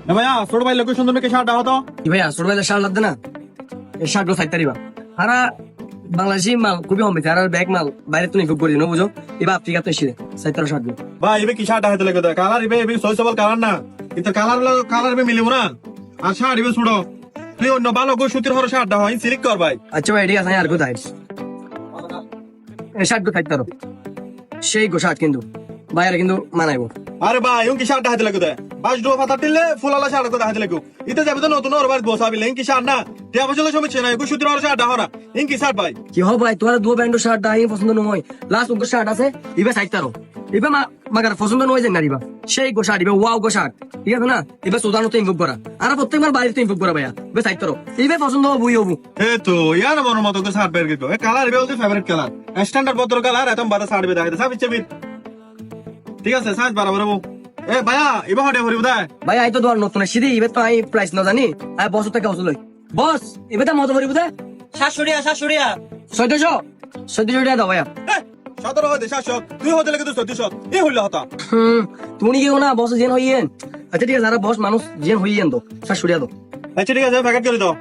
না ভাইয়া ছোট ভাই লোকেশন তুমি কে শার্ট হতো কি ভাইয়া ছোট ভাইদের শার্ট লাগবে না এই শার্ট গুলো থাকতে দিবা হারা বাংলাদেশি মাল খুবই কম বেছে আর ব্যাগ মাল বাইরে তুমি খুব করি না বুঝো এবার আফ্রিকা তো এসে সাইতার শার্ট গুলো ভাই এবে কি শার্ট হতে লাগে কালার এবে সই সবল কালার না কিন্তু কালার এবে মিলিব না আর শার্ট এবে ছুড়ো তুই অন্য ভালো গো সুতির হর শার্ট হয় সিলেক্ট কর ভাই আচ্ছা ভাই ঠিক আছে আর কোথায় এই শার্ট গুলো থাকতে পারো সেই গো শার্ট কিন্তু বাইরে কিন্তু মানাইবো আরে ভাই কি শার্ট হাতে লাগে বাস ডো পাতা টিলে ফুলালা শার্ট তো হাতে লাগে ইতে যাবে তো নতুন ওর বাড়ি বসাবি কি শার্ট না তে বছর সমস্যা নাই গো সুতির হর শার্ট হরা কি শার্ট ভাই কি হো ভাই তোরা দু ব্যান্ড শার্ট দাই পছন্দ নয় লাস্ট উনকো শার্ট আছে ইবে সাইতারো ইবে মাগার পছন্দ নয় যে নারিবা সেই গো শার্ট ইবে ওয়াও গো শার্ট ঠিক আছে না ইবে সুদানো তো ইনভুক করা আর প্রত্যেকবার বাইরে তো ইনভুক করা ভাইয়া ইবে সাইতারো ইবে পছন্দ হবে বুই হবু এ তো ইয়ার মন মতো গো শার্ট বের গো এ কালার এবে ওদের ফেভারিট কালার স্ট্যান্ডার্ড বদর কালার এতম বারে শার্ট বে দেখাইতে সব ইচ্ছে ঠিক আছে সাইজ বরাবর হবো এ ভাইয়া এবে হটে ভরি বুদায় ভাই আই তো দোয়ার নতুন সিধি ইবে তো আই প্রাইস না জানি আই বস টাকা ওসুল বস ইবে তো মত ভরি বুদা 700 টাকা দাও ভাইয়া 17 হতে 700 তুই হতে লাগে তো 1400 এই হইলো হতা তুমি কি না বস জেন হইয়েন আচ্ছা ঠিক আছে যারা বস মানুষ জেন হইয়েন তো 700 টাকা দাও আচ্ছা ঠিক আছে প্যাকেট করে দাও